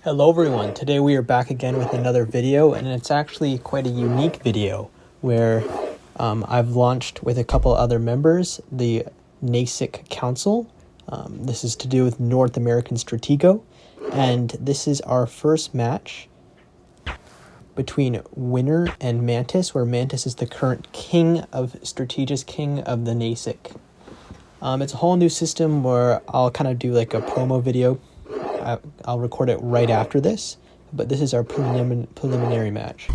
Hello everyone, today we are back again with another video, and it's actually quite a unique video where I've launched with a couple other members the Nasic Council. This is to do with North American Stratego, and this is our first match between Winner and Mantis, where Mantis is the current king of Strategus, king of the Nasic. It's a whole new system where I'll kind of do like a promo video. I'll record it right after this, but this is our preliminary match.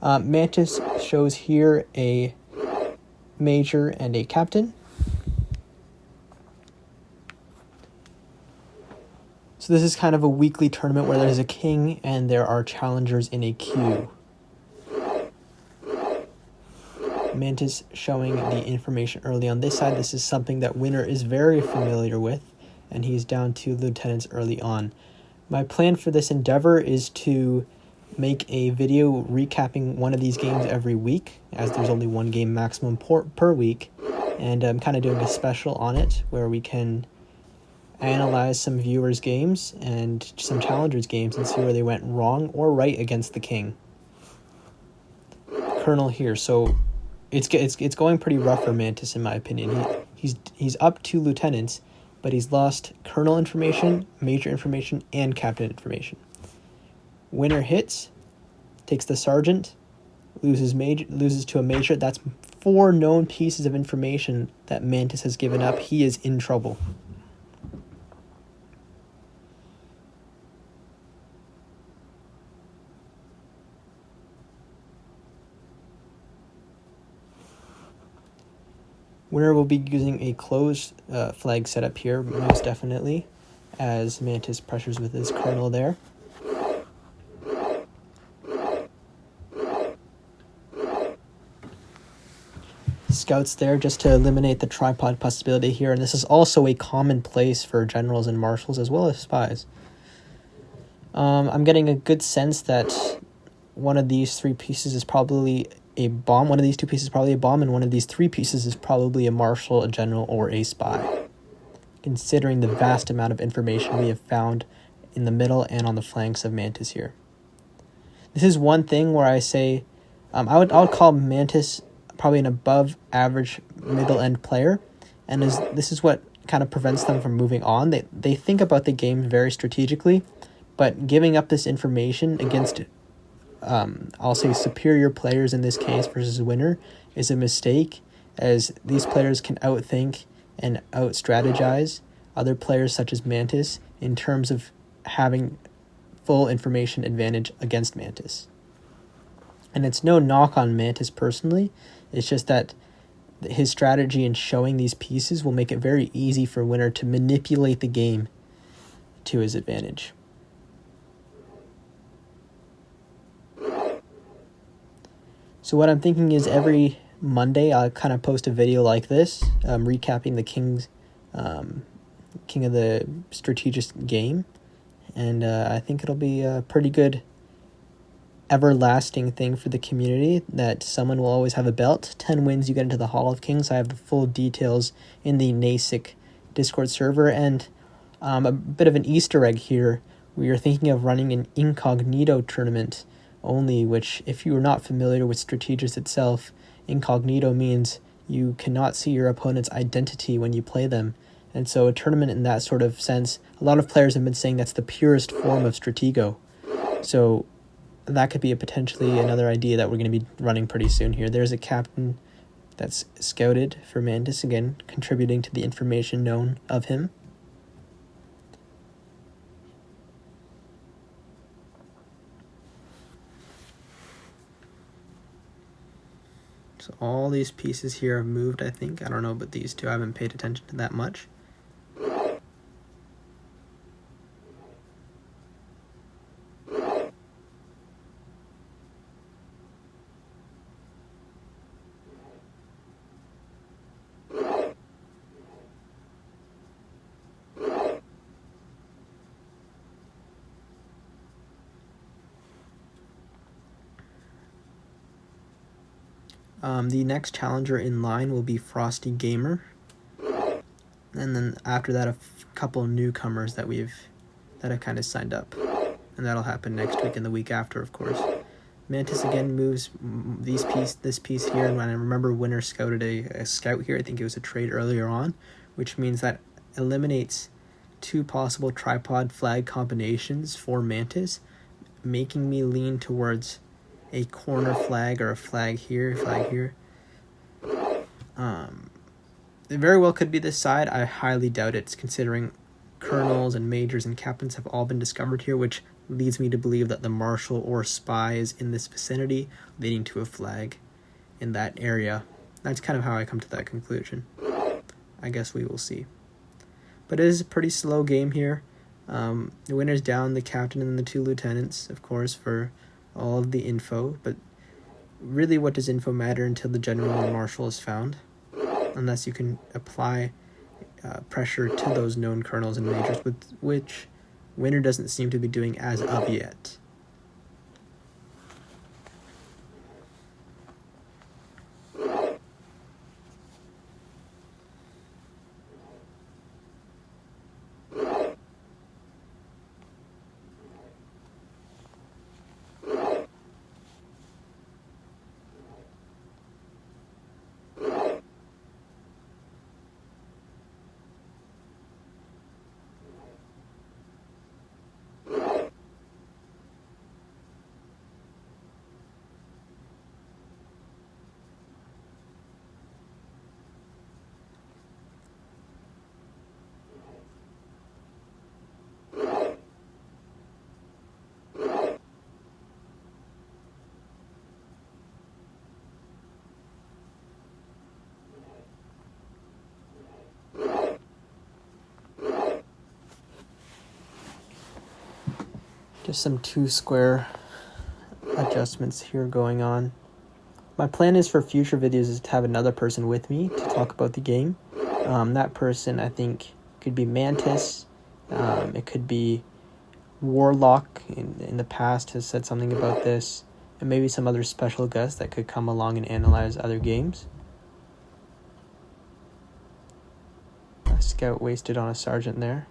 Mantis shows here a major and a captain. So this is kind of a weekly tournament where there's a king and there are challengers in a queue. Mantis showing the information early on this side. This is something that Winner is very familiar with, and he's down 2 lieutenants early on. My plan for this endeavor is to make a video recapping one of these games every week, as there's only one game maximum per week, and I'm kind of doing a special on it where we can analyze some viewers' games and some challengers' games and see where they went wrong or right against the king. Colonel here, so it's going pretty rough for Mantis in my opinion. He's up 2 lieutenants, but he's lost colonel information, major information, and captain information. Winner hits, takes the sergeant, loses to a major. That's 4 known pieces of information that Mantis has given up. He is in trouble. Winner will be using a closed flag setup here, most definitely, as Mantis pressures with his colonel there. Scouts there just to eliminate the tripod possibility here, and this is also a common place for generals and marshals as well as spies. I'm getting a good sense that one of these 3 pieces is probably a bomb, one of these 2 pieces is probably a bomb, and one of these 3 pieces is probably a marshal, a general, or a spy, considering the vast amount of information we have found in the middle and on the flanks of Mantis here. This is one thing where I say I would call Mantis probably an above average middle end player, and this is what kind of prevents them from moving on. They think about the game very strategically, but giving up this information against I'll say superior players in this case versus Winner is a mistake, as these players can outthink and out-strategize other players such as Mantis in terms of having full information advantage against Mantis. And it's no knock on Mantis personally, it's just that his strategy in showing these pieces will make it very easy for Winner to manipulate the game to his advantage. So what I'm thinking is every Monday I'll kind of post a video like this, recapping the king of the Strategus game, and I think it'll be a pretty good everlasting thing for the community that someone will always have a belt. 10 wins, you get into the Hall of Kings. I have the full details in the Nasic Discord server, and a bit of an Easter egg here. We are thinking of running an incognito tournament only, which, if you are not familiar with Strategus itself, incognito means you cannot see your opponent's identity when you play them. And so a tournament in that sort of sense, a lot of players have been saying that's the purest form of Stratego. So that could be potentially another idea that we're going to be running pretty soon here. There's a captain that's scouted for Mantis, again, contributing to the information known of him. So all these pieces here have moved, I think. I don't know, but these 2, I haven't paid attention to that much. The next challenger in line will be Frosty Gamer, and then after that a couple newcomers that have kind of signed up. and that'll happen next week and the week after, of course. Mantis again moves this piece here, and when I remember Winner scouted a scout here, I think it was a trade earlier on, which means that eliminates 2 possible tripod flag combinations for Mantis, making me lean towards a corner flag or a flag here. It very well could be this side. I highly doubt it, considering colonels and majors and captains have all been discovered here, which leads me to believe that the marshal or spy is in this vicinity, leading to a flag in that area. That's kind of how I come to that conclusion. I guess we will see. But it is a pretty slow game here. The winner's down the captain and the 2 lieutenants, of course, for all of the info. But really, what does info matter until the general or marshal is found? Unless you can apply pressure to those known colonels and majors, which Winner doesn't seem to be doing as of yet. Just some 2 square adjustments here going on. My plan is for future videos is to have another person with me to talk about the game. That person, I think, could be Mantis. It could be Warlock in the past has said something about this. And maybe some other special guest that could come along and analyze other games. A scout wasted on a sergeant there.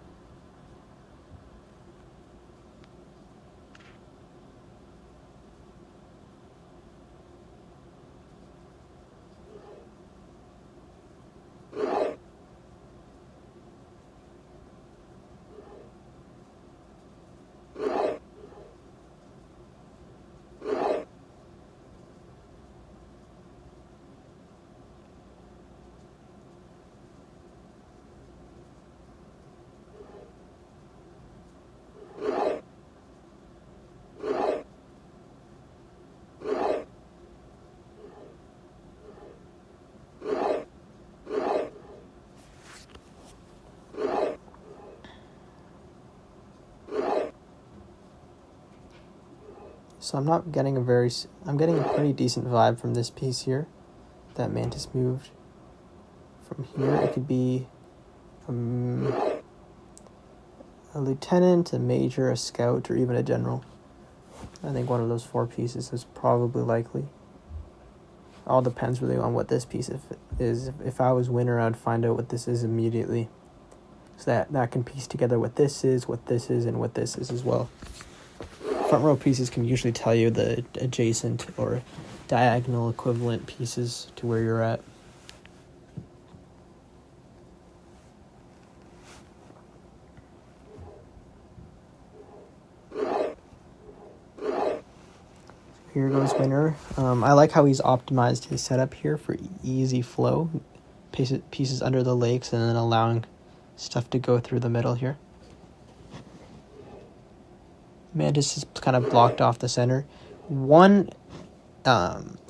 So I'm getting a pretty decent vibe from this piece here that Mantis moved. From here, it could be a lieutenant, a major, a scout, or even a general. I think one of those 4 pieces is probably likely. All depends really on what this piece is. If I was Winner, I'd find out what this is immediately. So that can piece together what this is, and what this is as well. Front row pieces can usually tell you the adjacent or diagonal equivalent pieces to where you're at. Here goes Winner. I like how he's optimized his setup here for easy flow. Pieces under the lakes and then allowing stuff to go through the middle here. Mantis is kind of blocked off the center. One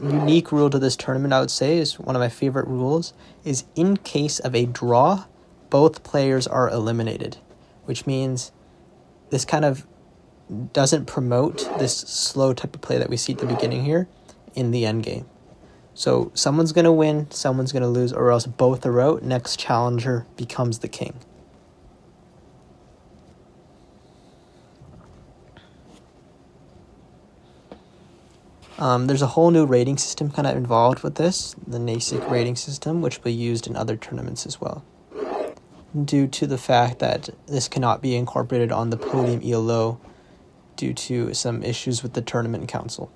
unique rule to this tournament, I would say, is one of my favorite rules, is in case of a draw, both players are eliminated, which means this kind of doesn't promote this slow type of play that we see at the beginning here in the end game. So someone's going to win, someone's going to lose, or else both are out. Next challenger becomes the king. There's a whole new rating system kind of involved with this, the Nasic rating system, which will be used in other tournaments as well. Due to the fact that this cannot be incorporated on the podium ELO due to some issues with the tournament council.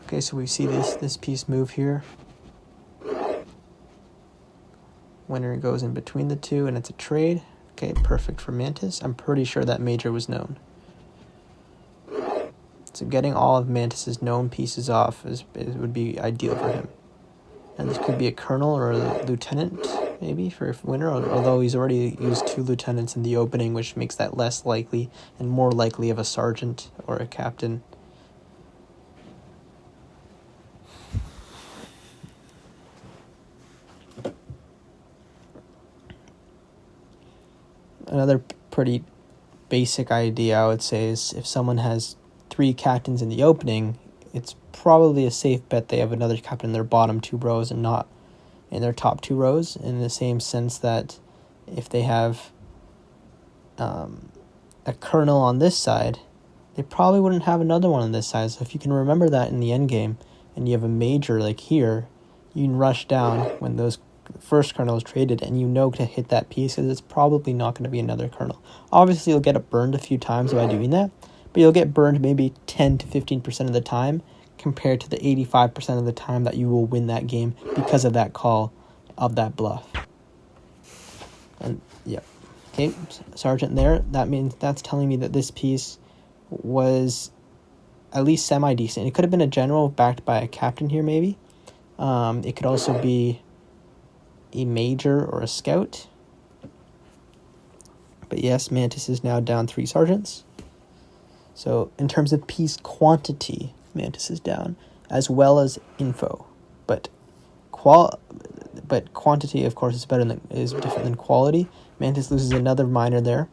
Okay, so we see this piece move here. Winner goes in between the two, and it's a trade. Okay, perfect for Mantis. I'm pretty sure that major was known. So getting all of Mantis's known pieces off would be ideal for him. And this could be a colonel or a lieutenant, maybe, for Winner, although he's already used 2 lieutenants in the opening, which makes that less likely and more likely of a sergeant or a captain. Another pretty basic idea, I would say, is if someone has 3 captains in the opening, it's probably a safe bet they have another captain in their bottom 2 rows and not in their top 2 rows, in the same sense that if they have a colonel on this side, they probably wouldn't have another one on this side. So if you can remember that in the endgame, and you have a major like here, you can rush down when those first colonel is traded, and you know to hit that piece, because it's probably not going to be another colonel. Obviously, you'll get it burned a few times by doing that, but you'll get burned maybe 10 to 15% of the time, compared to the 85% of the time that you will win that game because of that call of that bluff. And yeah, okay, sergeant there. That means that's telling me that this piece was at least semi-decent. It could have been a general backed by a captain here, maybe. It could also be a major or a scout. But yes, Mantis is now down 3 sergeants. So in terms of piece quantity, Mantis is down, as well as info. But quantity, of course, is different than quality. Mantis loses another minor there,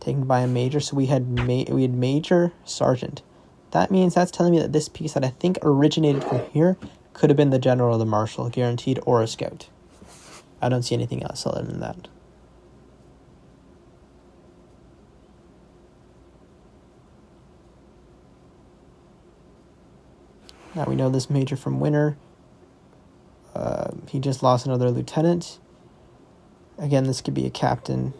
taken by a major. So we had major sergeant. That means that's telling me that this piece that I think originated from here could have been the general or the marshal, guaranteed, or a scout. I don't see anything else other than that. Now we know this major from Winner. He just lost another lieutenant. Again, this could be a captain.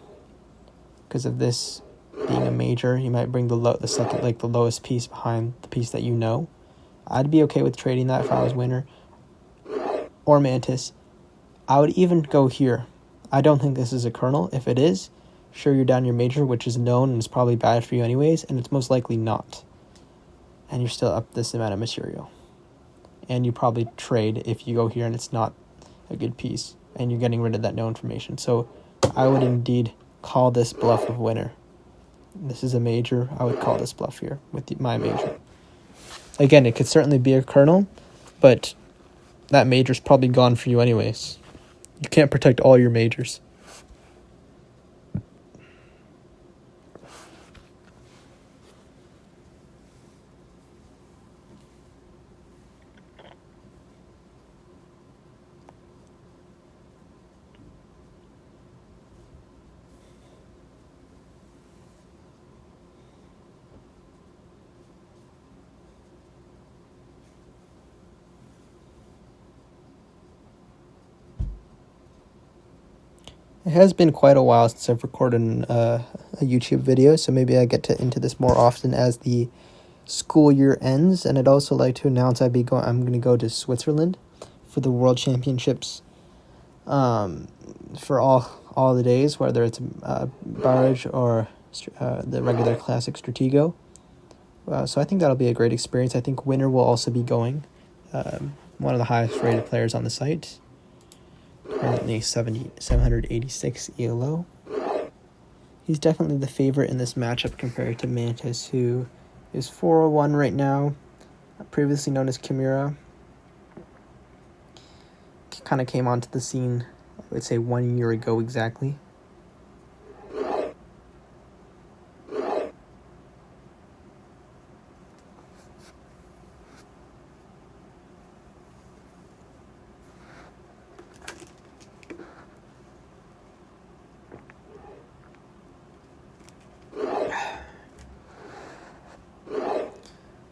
Because of this being a major, he might bring the second, like the lowest piece behind the piece that you know. I'd be okay with trading that if I was Winner. Or Mantis. I would even go here. I don't think this is a colonel. If it is, sure, you're down your major, which is known and is probably bad for you anyways, and it's most likely not. And you're still up this amount of material. And you probably trade if you go here and it's not a good piece, and you're getting rid of that no information. So I would indeed call this bluff of Winner. This is a major. I would call this bluff here with my major. Again, it could certainly be a colonel, but that major's probably gone for you anyways. You can't protect all your majors. It has been quite a while since I've recorded a YouTube video, so maybe I get into this more often as the school year ends. And I'd also like to announce I'm going to go to Switzerland for the World Championships, for all the days, whether it's barrage or the regular classic Stratego. So I think that'll be a great experience. I think Winner will also be going, one of the highest rated players on the site. Currently 786 ELO. He's definitely the favorite in this matchup compared to Mantis, who is 401 right now, previously known as Chimera. Kind of came onto the scene, I would say, 1 year ago exactly.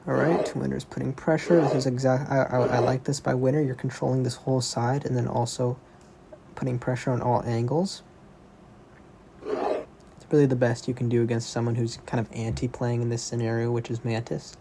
All right, Winner is putting pressure. This is I like this by Winner. You're controlling this whole side and then also putting pressure on all angles. It's really the best you can do against someone who's kind of anti-playing in this scenario, which is Mantis.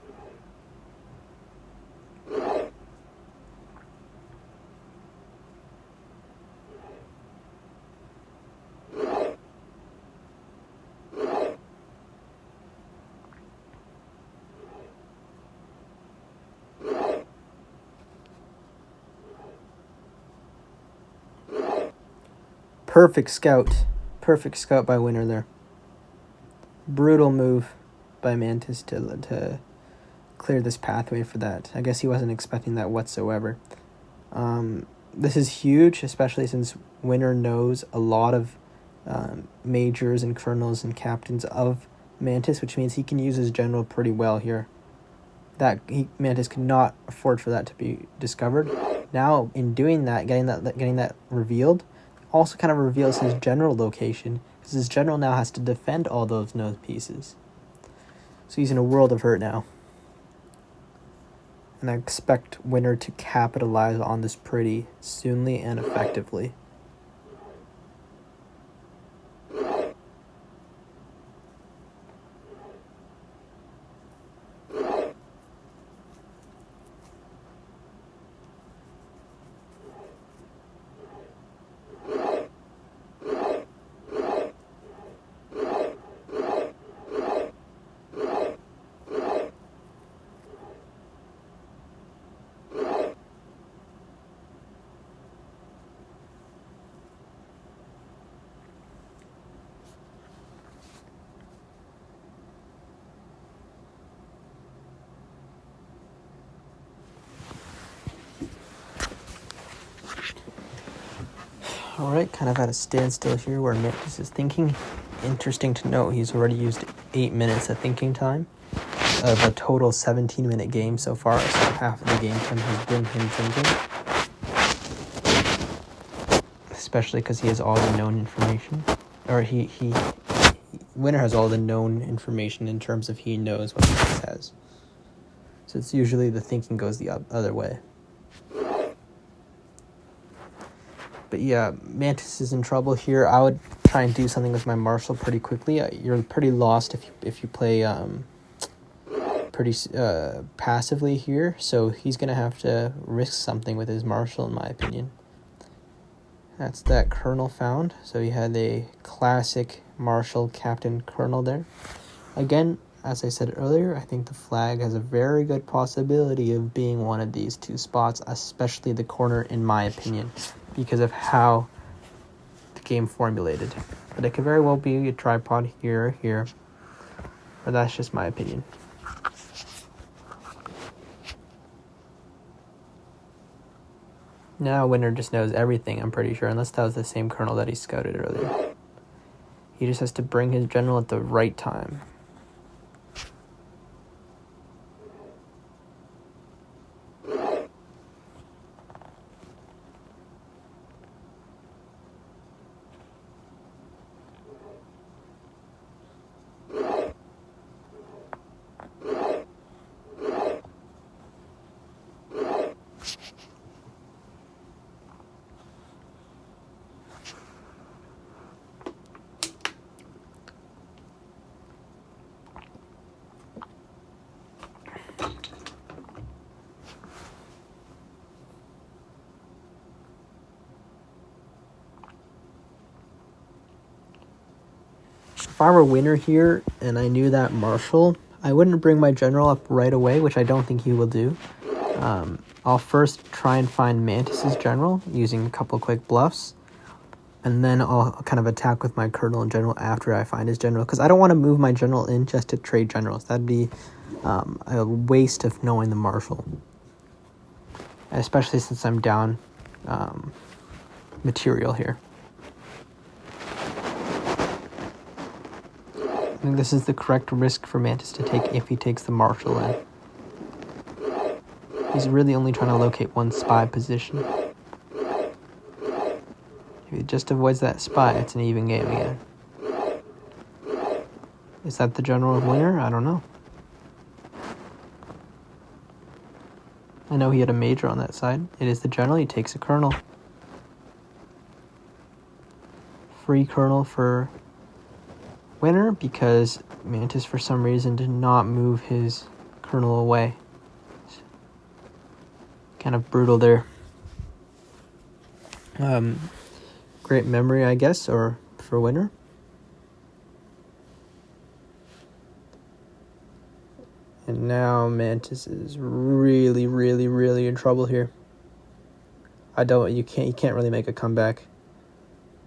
Perfect scout by Winner there. Brutal move by Mantis to clear this pathway for that. I guess he wasn't expecting that whatsoever. This is huge, especially since Winner knows a lot of majors and colonels and captains of Mantis, which means he can use his general pretty well here. Mantis could not afford for that to be discovered. Now, in doing that, getting that revealed, also kind of reveals his general location, because his general now has to defend all those nose pieces. So he's in a world of hurt now. And I expect Winner to capitalize on this pretty soonly and effectively. Alright, kind of at a standstill here where Mantis is thinking. Interesting to note, he's already used 8 minutes of thinking time of a total 17-minute game so far, so half of the game time has been him thinking. Especially because he has all the known information. Or Winner has all the known information in terms of he knows what he says. So it's usually the thinking goes the other way. But yeah, Mantis is in trouble here. I would try and do something with my Marshal pretty quickly. You're pretty lost if you play pretty passively here. So he's going to have to risk something with his Marshal, in my opinion. That's that Colonel found. So he had a classic Marshal Captain Colonel there. Again, as I said earlier, I think the flag has a very good possibility of being one of these two spots, especially the corner, in my opinion, because of how the game formulated. But it could very well be a tripod here or here. But that's just my opinion. Now Winner just knows everything, I'm pretty sure, unless that was the same colonel that he scouted earlier. He just has to bring his general at the right time. If I were Winner here and I knew that Marshal, I wouldn't bring my general up right away, which I don't think he will do. I'll first try and find Mantis's general using a couple quick bluffs, and then I'll kind of attack with my colonel and general after I find his general, because I don't want to move my general in just to trade generals. That'd be a waste of knowing the Marshal, especially since I'm down material here. I think this is the correct risk for Mantis to take if he takes the Marshal in. He's really only trying to locate one spy position. If he just avoids that spy, it's an even game again. Is that the general of Winner? I don't know. I know he had a major on that side. It is the general. He takes a colonel. Free colonel for winner because Mantis for some reason did not move his colonel away. Kind of brutal there. Great memory, I guess, or for winner. And now Mantis is really, really, really in trouble here. You can't really make a comeback.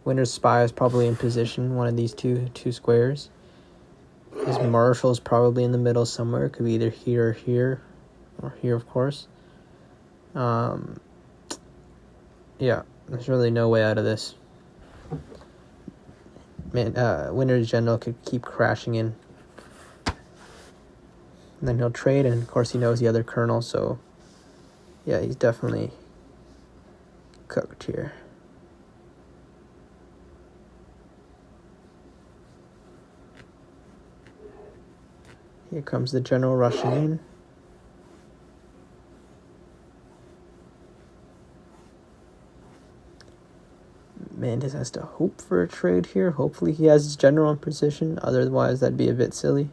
Winner's spy is probably in position, one of these two squares. His marshal's probably in the middle somewhere. It could be either here or here, or here, of course. Yeah, there's really no way out of this. Winner's general could keep crashing in. And then he'll trade, and of course he knows the other colonel, so yeah, he's definitely cooked here. Here comes the general rushing in. Mantis has to hope for a trade here. Hopefully he has his general in position, otherwise that'd be a bit silly.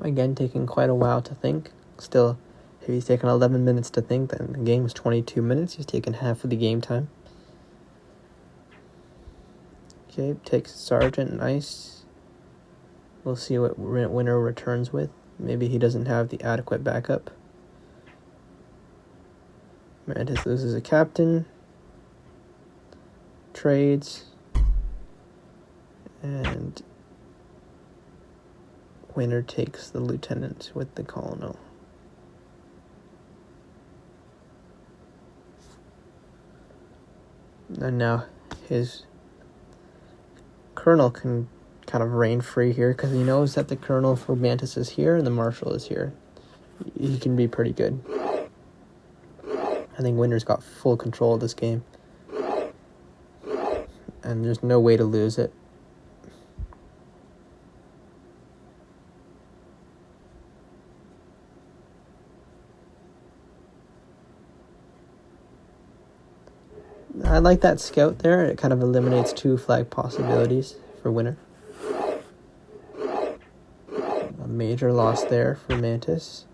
Again, taking quite a while to think. Still, if he's taken 11 minutes to think, then the game is 22 minutes. He's taken half of the game time. Okay, takes Sergeant. Nice. We'll see what winner returns with. Maybe he doesn't have the adequate backup. Mantis loses a captain. Trades. And winner takes the lieutenant with the colonel. And now his colonel can kind of reign free here because he knows that the colonel for Mantis is here and the marshal is here. He can be pretty good. I think winner's got full control of this game. And there's no way to lose it. I like that scout there. It kind of eliminates 2 flag possibilities for winner. A major loss there for Mantis,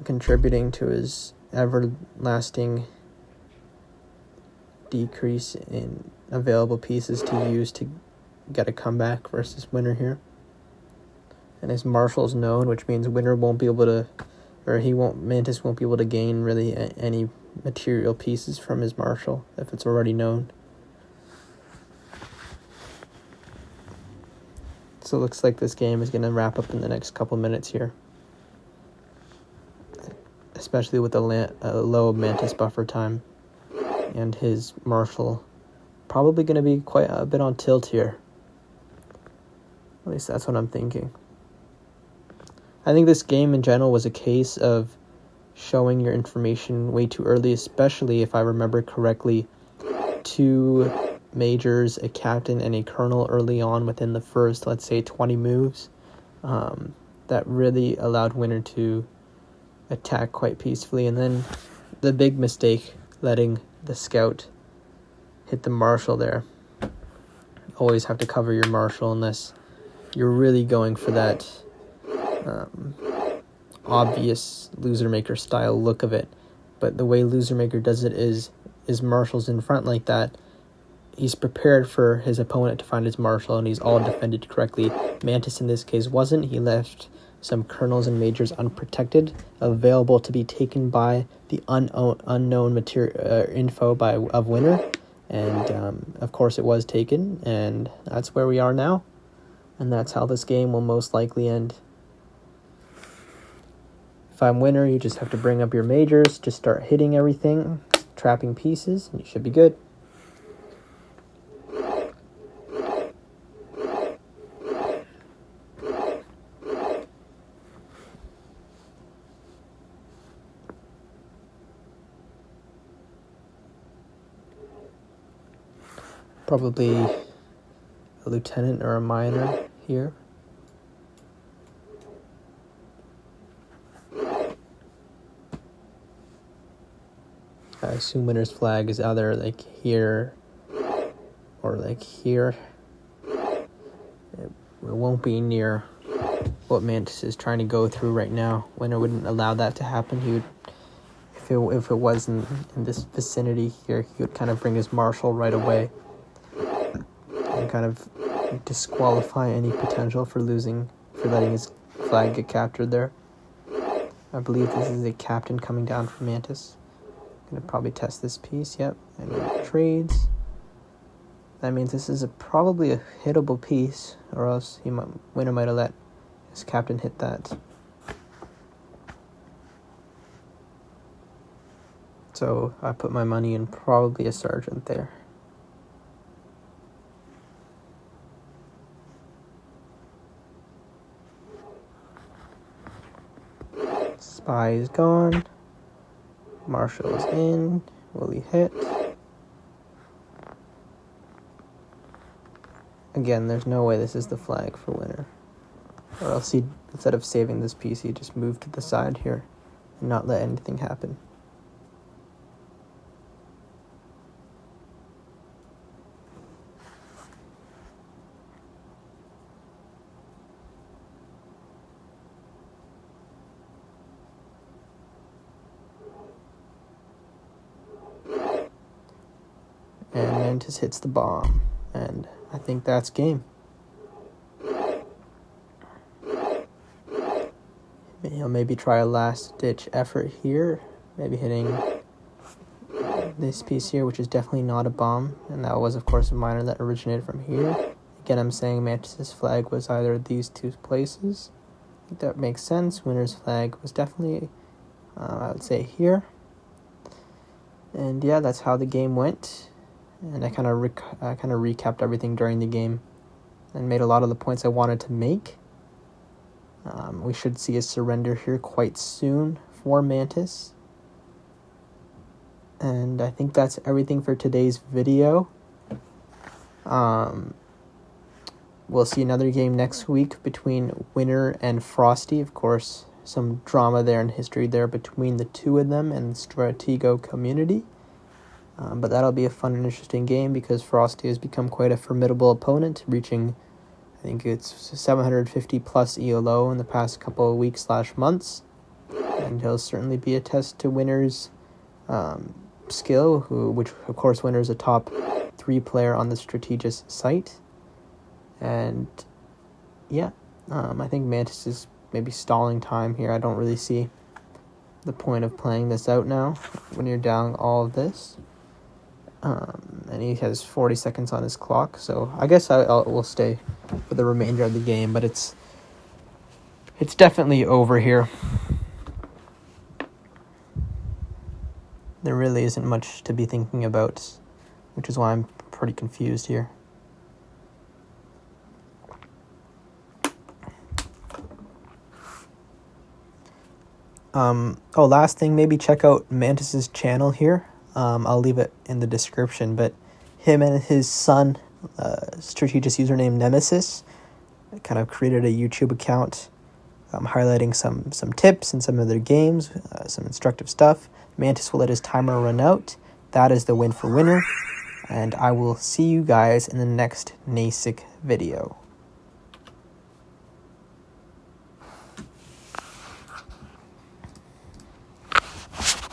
contributing to his everlasting decrease in available pieces to use to get a comeback versus winner here. And his marshal's known, which means winner won't be able to, Mantis won't be able to gain really any material pieces from his marshal if it's already known. So it looks like this game is going to wrap up in the next couple minutes here, especially with the low Mantis buffer time and his marshal probably going to be quite a bit on tilt here. At least that's what I'm thinking. I think this game in general was a case of showing your information way too early, especially if I remember correctly, 2 majors, a captain, and a colonel early on within the first, let's say, 20 moves. That really allowed winner to attack quite peacefully. And then the big mistake, letting the scout hit the marshal there. Always have to cover your marshal unless you're really going for that obvious loser maker style look of it. But the way loser maker does it is marshal's in front like that. He's prepared for his opponent to find his marshal, and he's all defended correctly. Mantis in this case wasn't. He left some colonels and majors unprotected, available to be taken by the unknown material info of winner, and of course it was taken, and that's where we are now, and that's how this game will most likely end. If I'm winner, you just have to bring up your majors, just start hitting everything, trapping pieces, and you should be good. Probably a lieutenant or a minor here. I assume winner's flag is either like here or like here. It won't be near what Mantis is trying to go through right now. Winner wouldn't allow that to happen. He would, if it was in this vicinity here, he would kind of bring his marshal right away and kind of disqualify any potential for letting his flag get captured there. I believe this is a captain coming down from Mantis. Gonna probably test this piece. Yep, and it trades. That means this is probably a hittable piece, or else winner might have let his captain hit that. So I put my money in probably a sergeant there. Spy is gone. Marshal is in. Will he hit? Again, there's no way this is the flag for winner. Or else he, instead of saving this piece, he just moved to the side here and not let anything happen. And Mantis hits the bomb. And I think that's game. He'll maybe try a last-ditch effort here. Maybe hitting this piece here, which is definitely not a bomb. And that was, of course, a minor that originated from here. Again, I'm saying Mantis' flag was either these two places. I think that makes sense. Winner's flag was definitely, I would say, here. And yeah, that's how the game went. And I kind of recapped everything during the game and made a lot of the points I wanted to make. We should see a surrender here quite soon for Mantis. And I think that's everything for today's video. We'll see another game next week between Winner and Frosty. Of course, some drama there and history there between the two of them and the STRATEGO community. But that'll be a fun and interesting game because Frosty has become quite a formidable opponent, reaching, I think it's 750 plus ELO in the past couple of weeks/months. And he'll certainly be a test to Winner's skill, which of course Winner's a top 3 player on the Strategus site. And yeah, I think Mantis is maybe stalling time here. I don't really see the point of playing this out now when you're down all of this. And he has 40 seconds on his clock, so I guess we'll stay for the remainder of the game, but it's definitely over here. There really isn't much to be thinking about, which is why I'm pretty confused here. Last thing, maybe check out Mantis's channel here. I'll leave it in the description, but him and his son, Strategus username Nemesis, kind of created a YouTube account highlighting some tips and some of their games, some instructive stuff. Mantis will let his timer run out. That is the win for Winner, and I will see you guys in the next Nasic video.